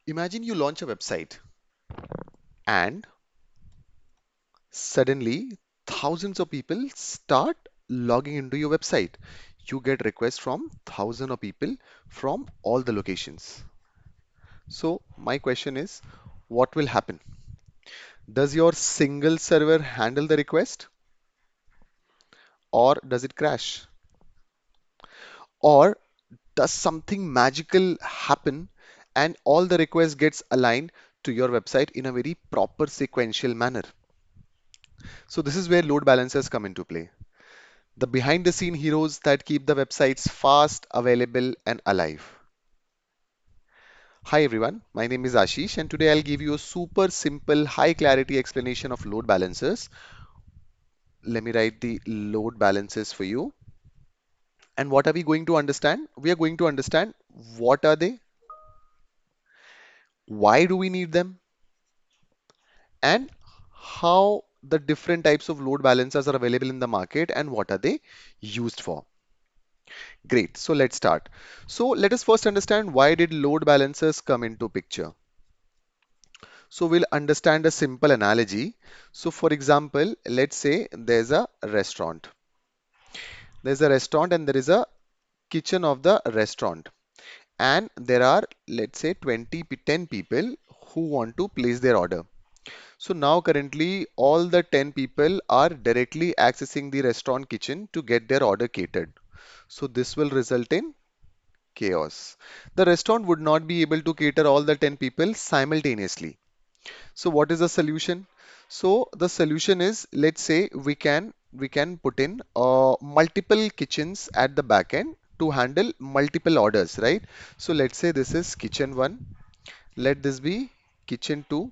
Imagine you launch a website and suddenly thousands of people start logging into your website. You get requests from thousands of people from all the locations. So my question is, what will happen? Does your single server handle the request or does it crash? Or does something magical happen and all the requests gets aligned to your website in a very proper sequential manner? So this is where load balancers come into play. The behind the scene heroes that keep the websites fast, available, and alive. Hi everyone, my name is Ashish, and today I'll give you a super simple, high clarity explanation of load balancers. Let me write the load balancers for you. And what are we going to understand? We are going to understand what are they, why do we need them, and how the different types of load balancers are available in the market and what are they used for. Great, so let's start. So let us first understand why did load balancers come into picture. So we'll understand a simple analogy. So for example, let's say there's a restaurant. There's a restaurant and there is a kitchen of the restaurant. And there are, let's say 10 people who want to place their order. So now currently all the 10 people are directly accessing the restaurant kitchen to get their order catered. So this will result in chaos. The restaurant would not be able to cater all the 10 people simultaneously. So what is the solution? So the solution is, let's say we can put in multiple kitchens at the back end to handle multiple orders, right? So let's say this is kitchen 1, let this be kitchen 2,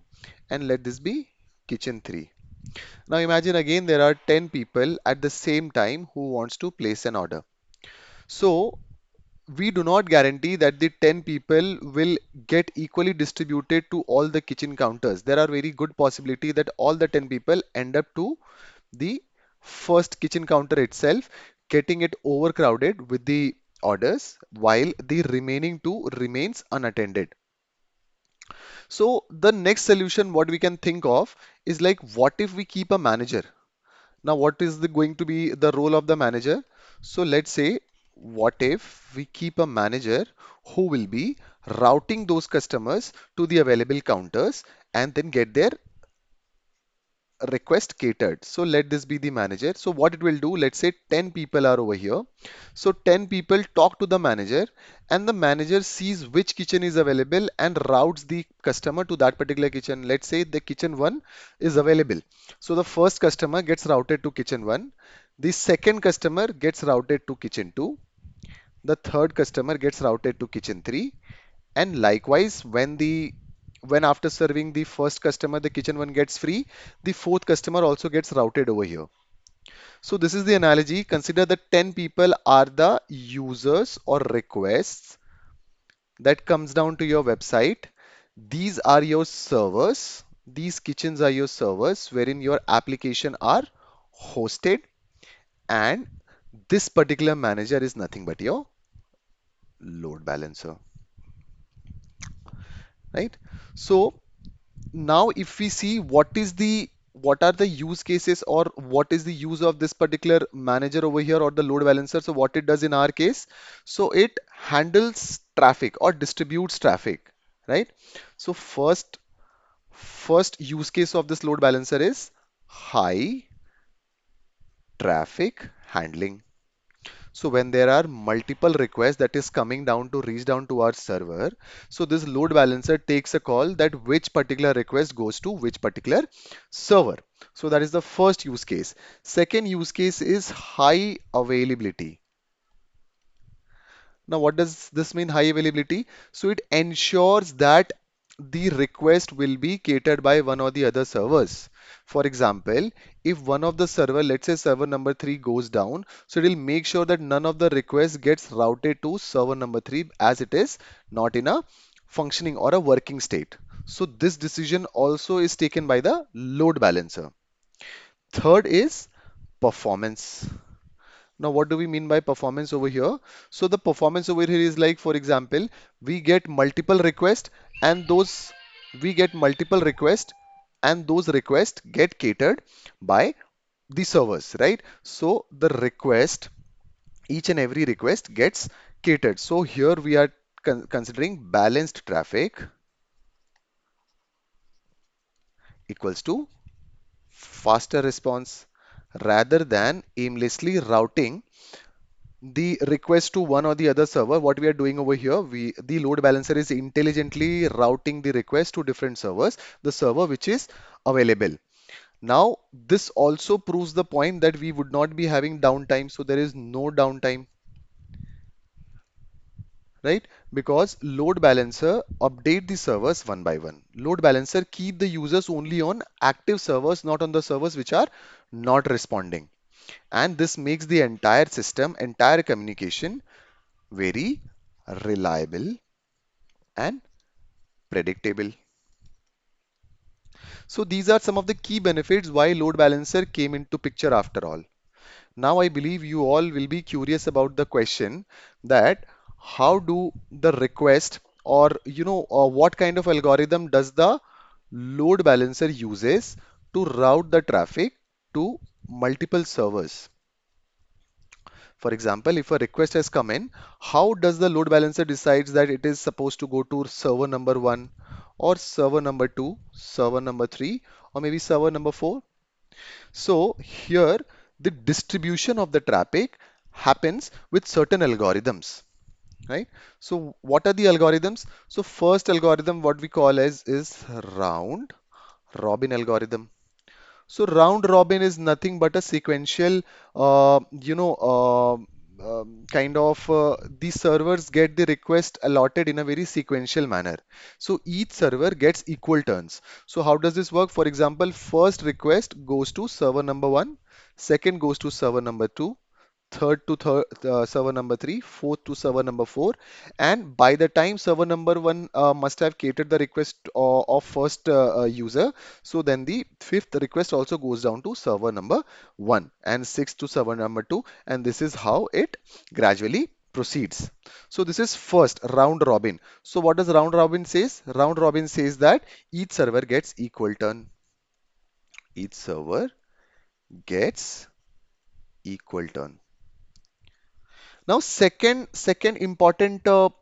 and let this be kitchen 3. Now imagine again there are 10 people at the same time who wants to place an order. So we do not guarantee that the 10 people will get equally distributed to all the kitchen counters. There are very good possibility that all the 10 people end up to the first kitchen counter itself, getting it overcrowded with the orders while the remaining two remains unattended. So the next solution what we can think of is like, what if we keep a manager? Now, what is going to be the role of the manager? So let's say, what if we keep a manager who will be routing those customers to the available counters and then get their request catered. So let this be the manager. So what it will do, let's say 10 people are over here. So 10 people talk to the manager and the manager sees which kitchen is available and routes the customer to that particular kitchen. Let's say the kitchen 1 is available. So the first customer gets routed to kitchen 1. The second customer gets routed to kitchen 2. The third customer gets routed to kitchen 3, and likewise when after serving the first customer the kitchen 1 gets free, the fourth customer also gets routed over here. So this is the analogy. Consider that 10 people are the users or requests that comes down to your website. These are your servers, these kitchens are your servers wherein your application are hosted, and this particular manager is nothing but your load balancer, right? So now if we see what are the use cases or what is the use of this particular manager over here or the load balancer. So what it does in our case, so it handles traffic or distributes traffic, right? So first use case of this load balancer is high traffic handling. So when there are multiple requests that is coming down to reach down to our server, so this load balancer takes a call that which particular request goes to which particular server. So that is the first use case. Second use case is high availability. Now, what does this mean, high availability? So it ensures that the request will be catered by one or the other servers. For example, if one of the server, let's say server number 3 goes down, so it will make sure that none of the requests gets routed to server number 3 as it is not in a functioning or a working state. So this decision also is taken by the load balancer. Third is performance. Now, what do we mean by performance over here? So the performance over here is like, for example, we get multiple requests and those we get multiple requests, and those requests get catered by the servers, right? So the request, each and every request gets catered. So here we are considering balanced traffic equals to faster response rather than aimlessly routing the request to one or the other server. What we are doing over here, the load balancer is intelligently routing the request to different servers, the server which is available. Now, this also proves the point that we would not be having downtime. So there is no downtime, right? Because load balancer update the servers one by one. Load balancer keep the users only on active servers, not on the servers which are not responding. And this makes the entire system, entire communication very reliable and predictable. So these are some of the key benefits why load balancer came into picture after all. Now I believe you all will be curious about the question that how do the request, or what kind of algorithm does the load balancer uses to route the traffic to multiple servers. For example, if a request has come in, how does the load balancer decides that it is supposed to go to server number 1 or server number 2, server number 3, or maybe server number 4? So here the distribution of the traffic happens with certain algorithms, right? So what are the algorithms? So first algorithm what we call as is round robin algorithm. So round robin is nothing but a sequential, kind of the servers get the request allotted in a very sequential manner. So each server gets equal turns. So how does this work? For example, first request goes to server number 1, second goes to server number 2, third to server number 3, fourth to server number 4, and by the time server number 1 must have catered the request of first user, so then the fifth request also goes down to server number 1 and sixth to server number 2, and this is how it gradually proceeds. So this is first round robin. So what does round robin says? Round robin says that each server gets equal turn. Each server gets equal turn. Now, second important kind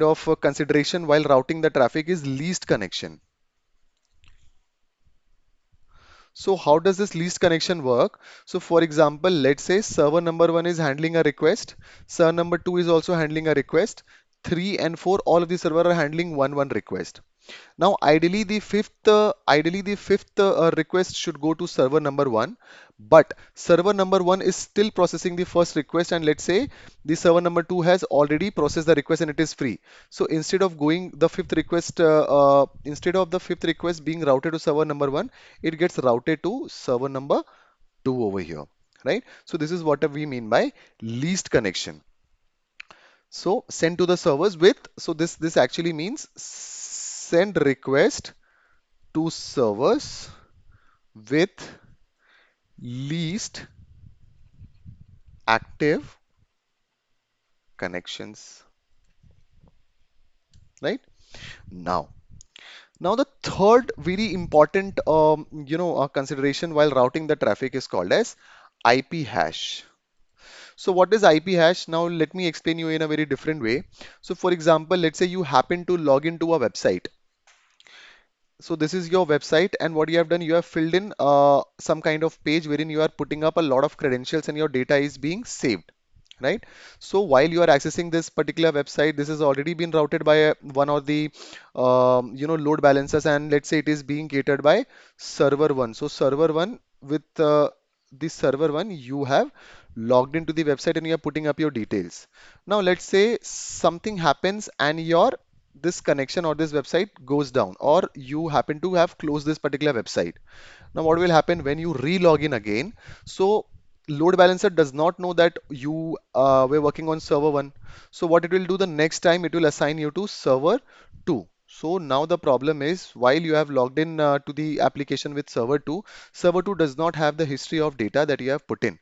of consideration while routing the traffic is least connection. So how does this least connection work? So for example, let's say server number 1 is handling a request, server number 2 is also handling a request, 3 and 4 all of the server are handling one request. Now, ideally the fifth request should go to server number 1, but server number 1 is still processing the first request, and let's say the server number 2 has already processed the request and it is free. So instead of the fifth request being routed to server number 1, it gets routed to server number 2 over here, right? So this is what we mean by least connection. So send to the servers with, so this actually means send request to servers with least active connections, right? Now, now the third very important consideration while routing the traffic is called as IP hash. So what is IP hash? Now let me explain you in a very different way. So for example, let's say you happen to log into a website. So this is your website, and what you have done, you have filled in some kind of page wherein you are putting up a lot of credentials and your data is being saved, right? So while you are accessing this particular website, this has already been routed by one of the load balancers, and let's say it is being catered by server 1. So server 1, with the server 1, you have logged into the website and you are putting up your details. Now let's say something happens and your this connection or this website goes down, or you happen to have closed this particular website. Now what will happen when you re-log in again? So load balancer does not know that you were working on server 1. So what it will do, the next time it will assign you to server 2. So now the problem is, while you have logged in to the application with server 2, server 2 does not have the history of data that you have put in.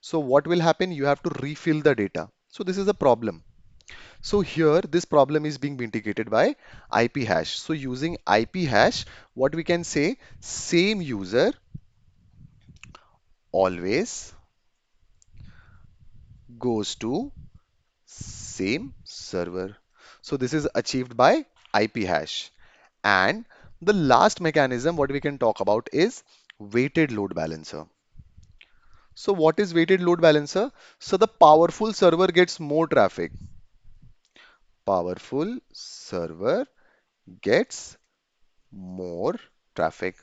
So what will happen? You have to refill the data. So this is a problem. So here this problem is being mitigated by IP hash. So using IP hash, what we can say, same user always goes to same server. So this is achieved by IP hash. And the last mechanism what we can talk about is weighted load balancer. So what is weighted load balancer? So the powerful server gets more traffic. Powerful server gets more traffic.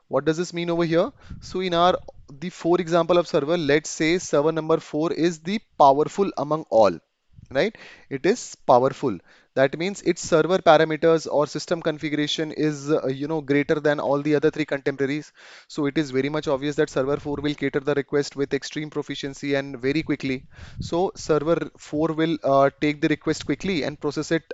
What does this mean over here? So in our the 4 example of server, let's say server number 4 is the powerful among all, right? It is powerful. That means its server parameters or system configuration is greater than all the other three contemporaries. So it is very much obvious that server 4 will cater the request with extreme proficiency and very quickly. So server 4 will take the request quickly and process it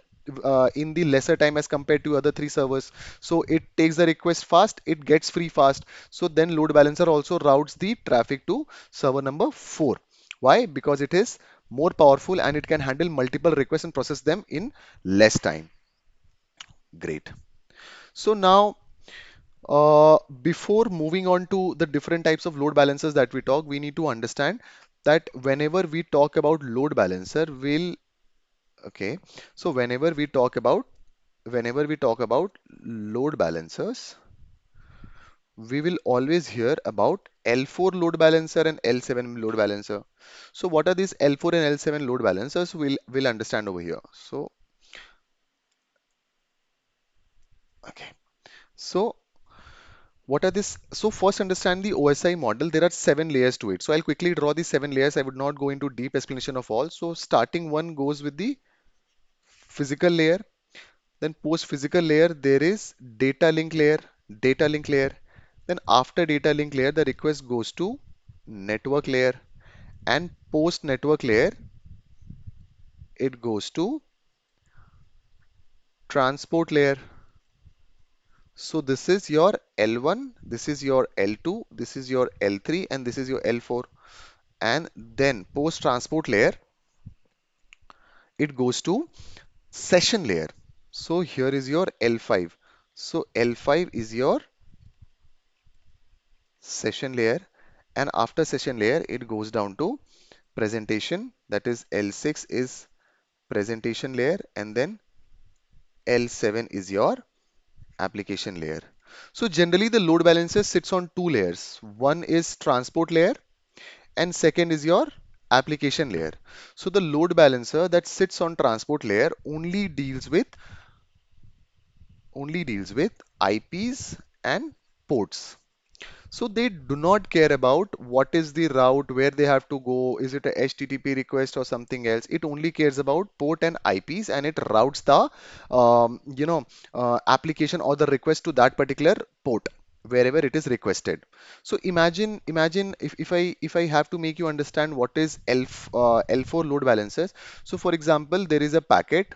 in the lesser time as compared to other three servers. So it takes the request fast, it gets free fast. So then load balancer also routes the traffic to server number 4. Why? Because it is more powerful and it can handle multiple requests and process them in less time. Great. So now, before moving on to the different types of load balancers that we talk, we need to understand that whenever we talk about load balancer, okay. So whenever we talk about load balancers, we will always hear about L4 load balancer and L7 load balancer. So what are these L4 and L7 load balancers? We'll understand over here. So okay. So what are this? So first understand the OSI model. There are 7 layers to it. So I'll quickly draw the 7 layers. I would not go into deep explanation of all. So starting one goes with the physical layer. Then post physical layer, there is data link layer. Then after data link layer, the request goes to network layer. And post network layer, it goes to transport layer. So this is your L1, this is your L2, this is your L3, and this is your L4. And then post transport layer, it goes to session layer. So here is your L5. So L5 is your session layer, and after session layer, it goes down to presentation. That is L6 is presentation layer, and then L7 is your application layer. So generally the load balancer sits on 2 layers. One is transport layer and second is your application layer. So the load balancer that sits on transport layer only deals with IPs and ports. So they do not care about what is the route, where they have to go, is it a HTTP request or something else. It only cares about port and IPs, and it routes the application or the request to that particular port wherever it is requested. So imagine if I have to make you understand what is L4 load balancers. So for example, there is a packet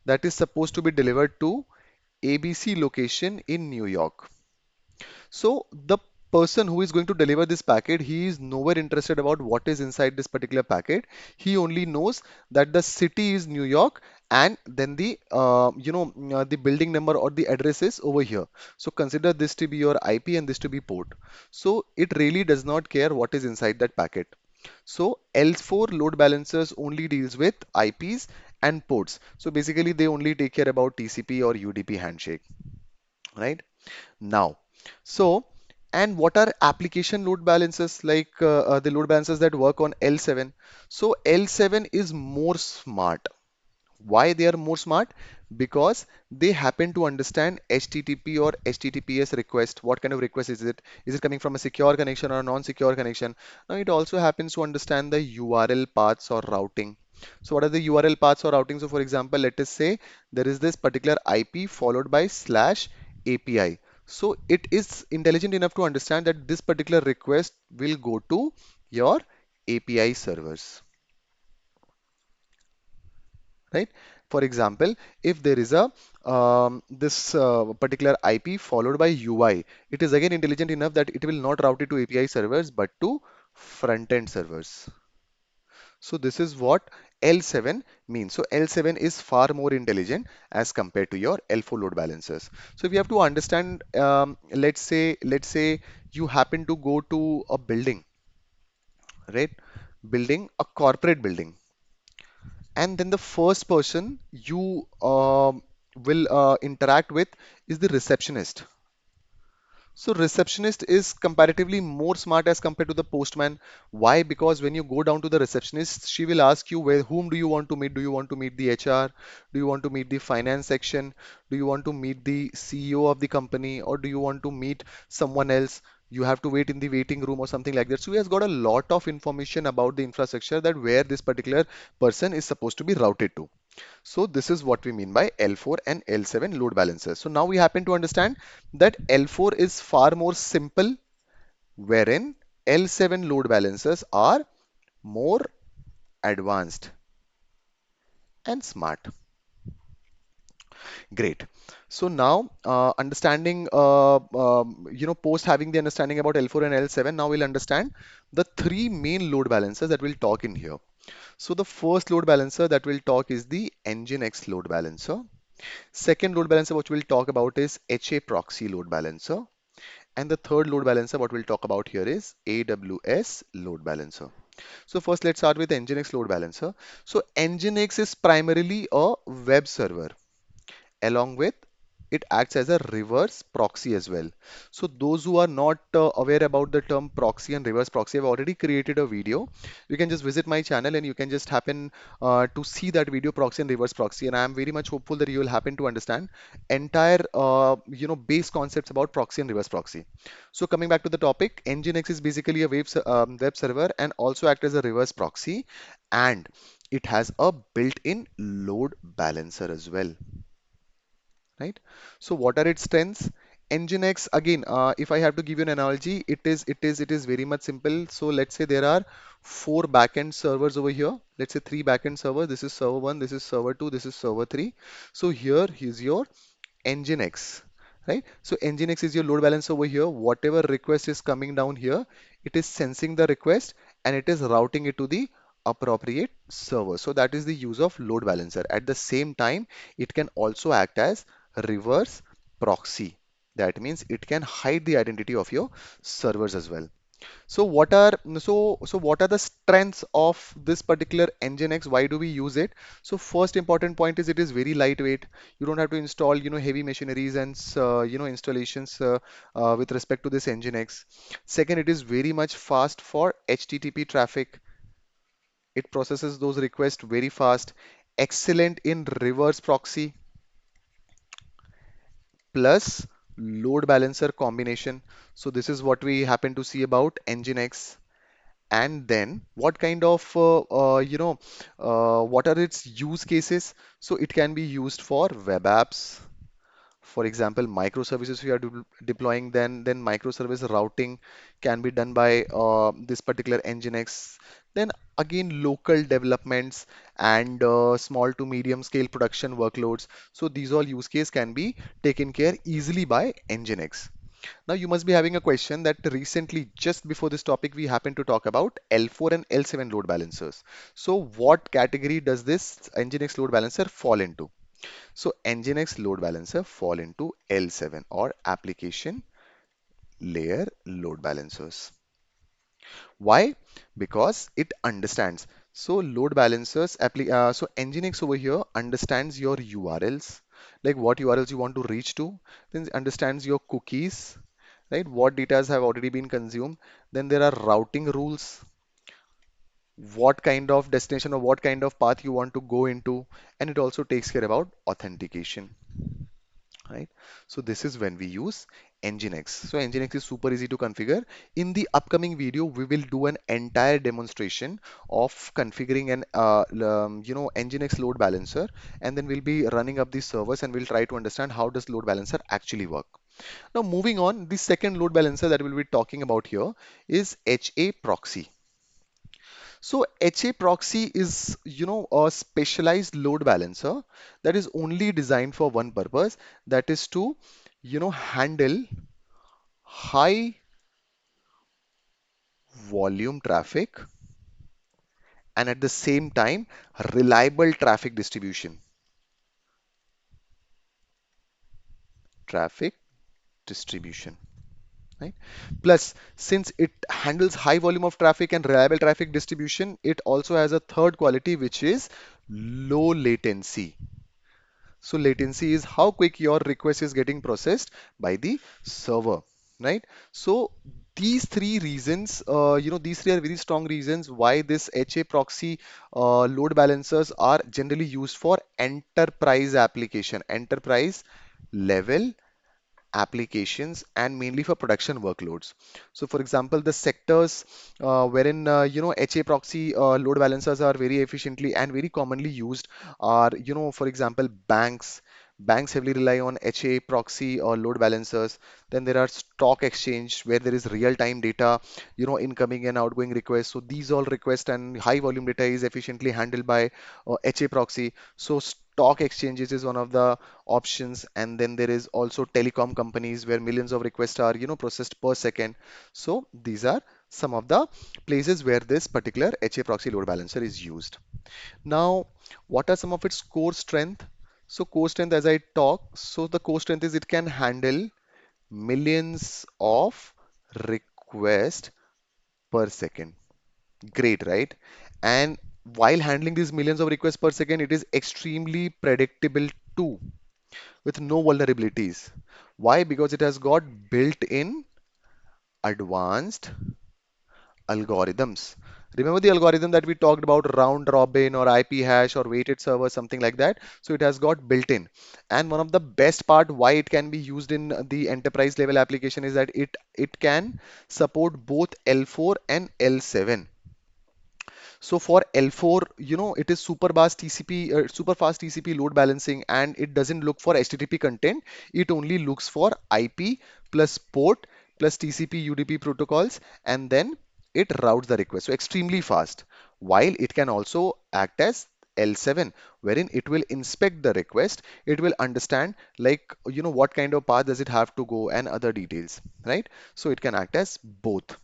that is supposed to be delivered to ABC location in New York. So the person who is going to deliver this packet, he is nowhere interested about what is inside this particular packet. He only knows that the city is New York, and then the building number or the address is over here. So consider this to be your IP and this to be port. So it really does not care what is inside that packet. So L4 load balancers only deals with IPs and ports. So basically they only take care about TCP or UDP handshake, right? Now, so, and what are application load balancers, like the load balancers that work on L7? So L7 is more smart. Why they are more smart? Because they happen to understand HTTP or HTTPS request. What kind of request is it? Is it coming from a secure connection or a non-secure connection? Now it also happens to understand the URL paths or routing. So what are the URL paths or routing? So for example, let us say there is this particular IP followed by slash API. So it is intelligent enough to understand that this particular request will go to your API servers, right? For example, if there is a this particular IP followed by UI, it is again intelligent enough that it will not route it to API servers but to front-end servers. So this is what L7 means. So L7 is far more intelligent as compared to your L4 load balancers. So if you have to understand, let's say you happen to go to a building, right? Building, a corporate building, and then the first person you will interact with is the receptionist. So receptionist is comparatively more smart as compared to the postman. Why? Because when you go down to the receptionist, she will ask you whom do you want to meet? Do you want to meet the HR? Do you want to meet the finance section? Do you want to meet the CEO of the company? Or do you want to meet someone else? You have to wait in the waiting room or something like that. So he has got a lot of information about the infrastructure, that where this particular person is supposed to be routed to. So this is what we mean by L4 and L7 load balancers. So now we happen to understand that L4 is far more simple, wherein L7 load balancers are more advanced and smart. Great. So now, post having the understanding about L4 and L7, now we'll understand the three main load balancers that we'll talk in here. So the first load balancer that we'll talk is the NGINX load balancer. Second load balancer what we'll talk about is HAProxy load balancer. And the third load balancer what we'll talk about here is AWS load balancer. So first let's start with NGINX load balancer. So NGINX is primarily a web server, along with it acts as a reverse proxy as well. So those who are not aware about the term proxy and reverse proxy, I've already created a video. You can just visit my channel and you can just happen to see that video, proxy and reverse proxy. And I am very much hopeful that you will happen to understand entire base concepts about proxy and reverse proxy. So coming back to the topic, Nginx is basically a web server and also act as a reverse proxy, and it has a built-in load balancer as well, right? So what are its strengths? Nginx, again, if I have to give you an analogy, it is very much simple. So let's say there are four backend servers over here. Let's say three backend servers. This is server one, this is server two, this is server three. So here is your Nginx, right? So Nginx is your load balancer over here. Whatever request is coming down here, it is sensing the request and it is routing it to the appropriate server. So that is the use of load balancer. At the same time, it can also act as reverse proxy. That means it can hide the identity of your servers as well. So what are the strengths of this particular Nginx? Why do we use it? So first important point is it is very lightweight. You don't have to install, heavy machineries and installations with respect to this Nginx. Second, it is very much fast for HTTP traffic. It processes those requests very fast. Excellent in reverse proxy plus load balancer combination. So this is what we happen to see about Nginx. And then what kind of what are its use cases? So it can be used for web apps, for example, microservices we are deploying, then microservice routing can be done by this particular Nginx. Then again, local developments and small to medium scale production workloads. So these all use case can be taken care easily by Nginx. Now you must be having a question that recently, just before this topic, we happened to talk about L4 and L7 load balancers. So what category does this Nginx load balancer fall into? So Nginx load balancer fall into L7 or application layer load balancers. Why? Because it understands. So load balancers, so Nginx over here understands your URLs, like what URLs you want to reach to, then it understands your cookies, right? What data have already been consumed. Then there are routing rules, what kind of destination or what kind of path you want to go into, and it also takes care about authentication, right? So this is when we use Nginx. So Nginx is super easy to configure. In the upcoming video, we will do an entire demonstration of configuring an Nginx load balancer, and then we'll be running up these servers and we'll try to understand how does load balancer actually work. Now moving on, the second load balancer that we'll be talking about here is HAProxy. So HAProxy is, a specialized load balancer that is only designed for one purpose, that is to, handle high volume traffic and at the same time reliable traffic distribution. Traffic distribution. Right? Plus, since it handles high volume of traffic and reliable traffic distribution, it also has a third quality, which is low latency. So latency is how quick your request is getting processed by the server, right? So these three reasons, these three are very strong reasons why this HAProxy load balancers are generally used for enterprise application, enterprise level applications, and mainly for production workloads. So for example, the sectors wherein HAProxy load balancers are very efficiently and very commonly used are, for example, banks. Banks heavily rely on HAProxy or load balancers. Then there are stock exchange where there is real-time data, incoming and outgoing requests. So these all requests and high volume data is efficiently handled by HAProxy. So stock exchanges is one of the options. And then there is also telecom companies where millions of requests are processed per second. So these are some of the places where this particular HAProxy load balancer is used. Now, what are some of its core strength? So core strength, as I talk, so the core strength is it can handle millions of requests per second. Great, right? And while handling these millions of requests per second, it is extremely predictable too, with no vulnerabilities. Why? Because it has got built-in advanced algorithms. Remember the algorithm that we talked about, round robin or IP hash or weighted server, something like that. So it has got built-in. And one of the best part why it can be used in the enterprise level application is that it can support both L4 and L7. So for L4, it is super fast TCP load balancing, and it doesn't look for HTTP content. It only looks for IP plus port plus TCP UDP protocols, and then it routes the request. So extremely fast. While it can also act as L7, wherein it will inspect the request, it will understand like, what kind of path does it have to go and other details, right? So it can act as both.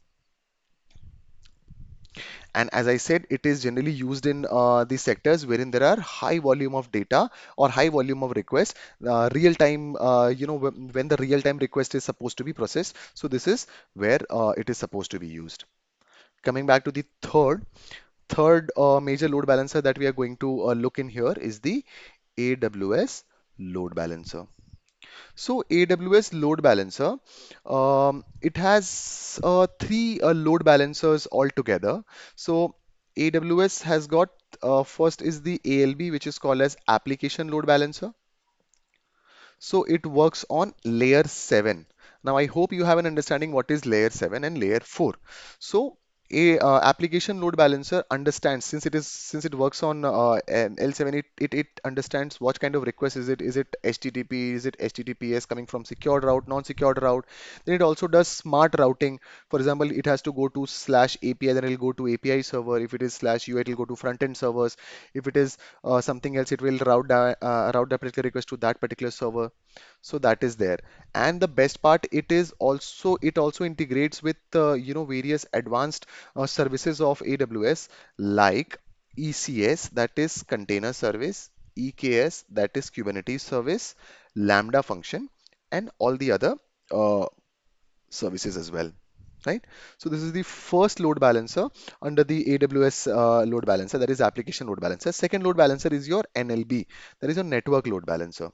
And as I said, it is generally used in the sectors wherein there are high volume of data or high volume of requests, real time, when the real time request is supposed to be processed. So this is where it is supposed to be used. Coming back to the third major load balancer that we are going to look in here is the AWS load balancer. So AWS Load Balancer, it has three load balancers altogether. So AWS has got first is the ALB, which is called as Application Load Balancer. So it works on layer 7. Now I hope you have an understanding what is layer 7 and layer 4. So a application load balancer understands, since it works on an L7, it understands what kind of request is it. Is it HTTP? Is it HTTPS coming from secured route, non-secured route? Then it also does smart routing. For example, it has to go to slash API, then it will go to API server. If it is slash UI, it will go to front-end servers. If it is something else, it will route the particular request to that particular server. So that is there. And the best part, it also integrates with various advanced services of AWS, like ECS, that is container service, EKS, that is Kubernetes service, Lambda function, and all the other uh, services as well. Right. So this is the first load balancer under the AWS load balancer, that is application load balancer. Second load balancer is your NLB, that is your network load balancer.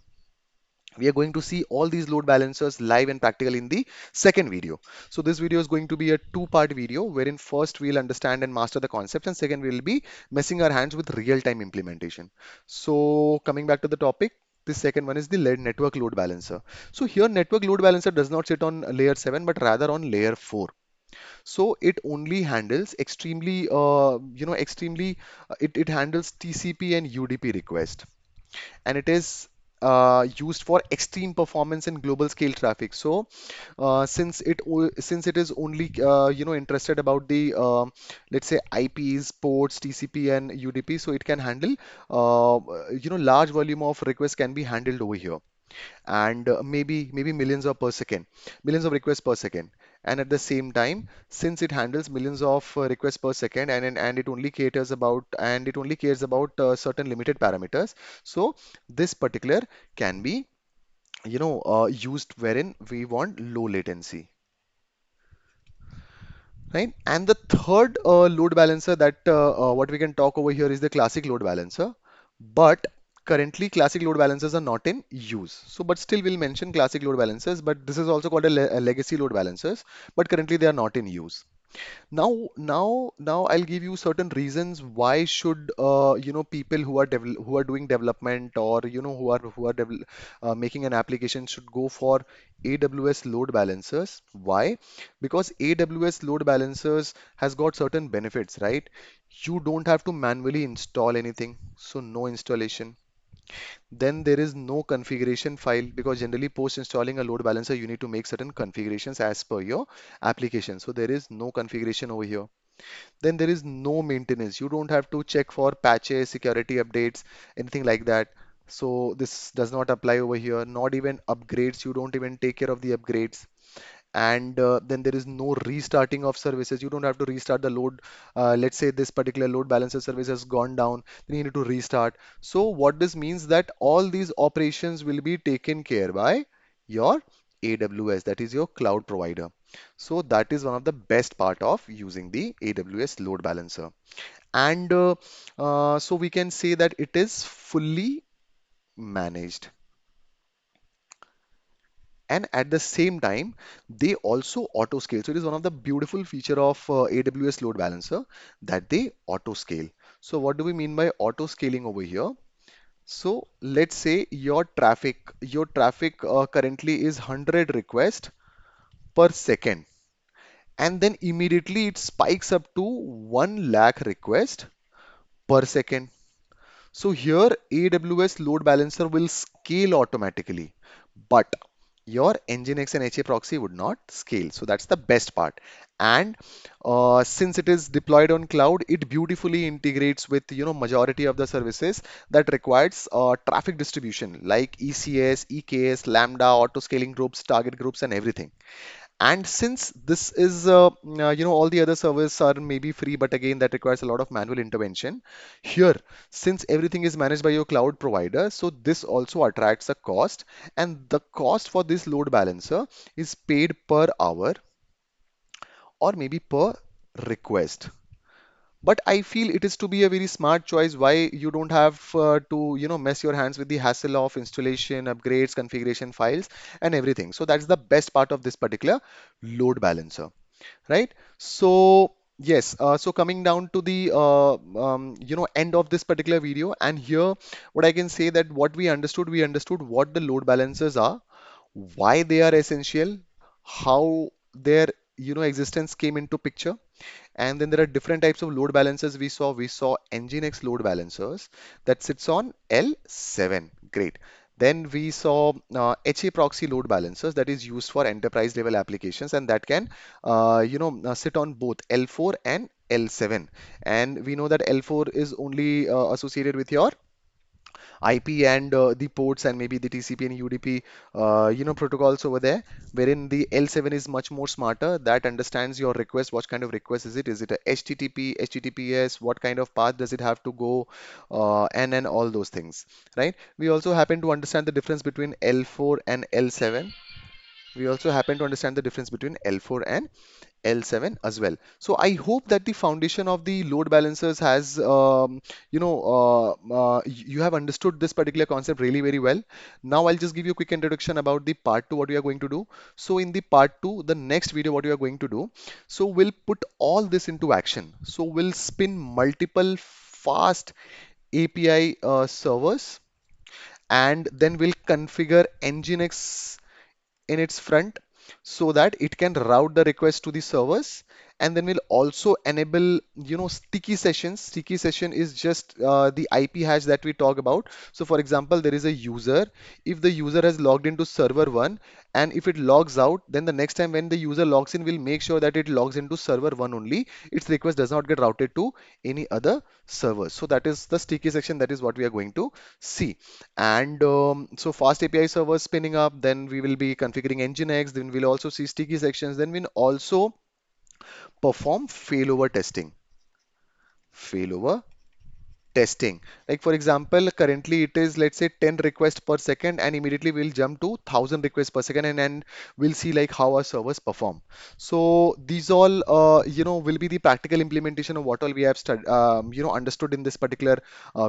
We are going to see all these load balancers live and practical in the second video. So this video is going to be a two-part video wherein first we'll understand and master the concepts, and second we'll be messing our hands with real-time implementation. So coming back to the topic, the second one is the network load balancer. So here network load balancer does not sit on layer 7 but rather on layer 4. So it only handles it handles TCP and UDP request, and it is used for extreme performance and global scale traffic. So since it is only interested about the let's say IPs, ports, TCP and UDP, so it can handle large volume of requests can be handled over here, and maybe millions of requests per second. And at the same time, since it handles millions of requests per second, and it only cares about certain limited parameters, so this particular can be used wherein we want low latency, right? And the third load balancer that what we can talk over here is the classic load balancer. But currently, classic load balancers are not in use. So, but still we'll mention classic load balancers, but this is also called a legacy load balancers, but currently they are not in use. Now I'll give you certain reasons why should people who are doing development, or making an application should go for AWS load balancers. Why? Because AWS load balancers has got certain benefits, right? You don't have to manually install anything, so no installation. Then there is no configuration file, because generally post installing a load balancer you need to make certain configurations as per your application. So there is no configuration over here. Then there is no maintenance. You don't have to check for patches, security updates, anything like that. So this does not apply over here. Not even upgrades. You don't even take care of the upgrades. And then there is no restarting of services. You don't have to restart the load. Let's say this particular load balancer service has gone down, then you need to restart. So what this means, that all these operations will be taken care by your AWS, that is your cloud provider. So that is one of the best part of using the AWS load balancer. And so we can say that it is fully managed. And at the same time, they also auto scale. So it is one of the beautiful feature of AWS load balancer, that they auto scale. So what do we mean by auto scaling over here? So let's say your traffic currently is 100 requests per second, and then immediately it spikes up to 1 lakh requests per second. So here AWS load balancer will scale automatically, but your NGINX and HAProxy would not scale. So that's the best part. And since it is deployed on cloud, it beautifully integrates with majority of the services that requires traffic distribution like ECS, EKS, Lambda, auto scaling groups, target groups, and everything. And since this is, all the other servers are maybe free, but again, that requires a lot of manual intervention. Here, since everything is managed by your cloud provider, so this also attracts a cost. And the cost for this load balancer is paid per hour, or maybe per request. But I feel it is to be a very smart choice. Why you don't have to, mess your hands with the hassle of installation, upgrades, configuration files, and everything. So that's the best part of this particular load balancer, right? So yes, so coming down to the end of this particular video, and here what I can say, that what we understood what the load balancers are, why they are essential, how their existence came into picture. And then there are different types of load balancers we saw NGINX load balancers that sits on L7. Great. Then we saw HAProxy load balancers that is used for enterprise level applications, and that can sit on both L4 and L7. And we know that L4 is only associated with your IP and the ports, and maybe the TCP and UDP protocols over there, wherein the L7 is much more smarter, that understands your request. What kind of request is it? Is it a HTTP, HTTPS? What kind of path does it have to go? And all those things, right? We also happen to understand the difference between L4 and L7. We also happen to understand the difference between L4 and L7 as well. So I hope that the foundation of the load balancers has, you have understood this particular concept really very well. Now I'll just give you a quick introduction about the part two, what we are going to do. So in the part two, the next video, what we are going to do, so we'll put all this into action. So we'll spin multiple fast API servers, and then we'll configure Nginx in its front, so that it can route the request to the servers, and then we'll also enable, sticky sessions. Sticky session is just the IP hash that we talk about. So for example, there is a user. If the user has logged into server 1, and if it logs out, then the next time when the user logs in, we'll make sure that it logs into server 1 only. Its request does not get routed to any other servers. So that is the sticky section. That is what we are going to see. And so fast API servers spinning up, then we will be configuring NGINX, then we'll also see sticky sections, then we'll also perform failover testing. Failover testing. Like for example, currently it is, let's say, 10 requests per second, and immediately we'll jump to 1,000 requests per second, and we'll see like how our servers perform. So these all will be the practical implementation of what all we have understood in this particular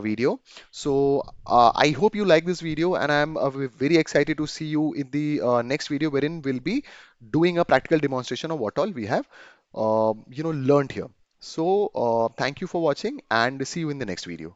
video. So I hope you like this video, and I'm very excited to see you in the next video, wherein we'll be doing a practical demonstration of what all we have learned here. So thank you for watching, and see you in the next video.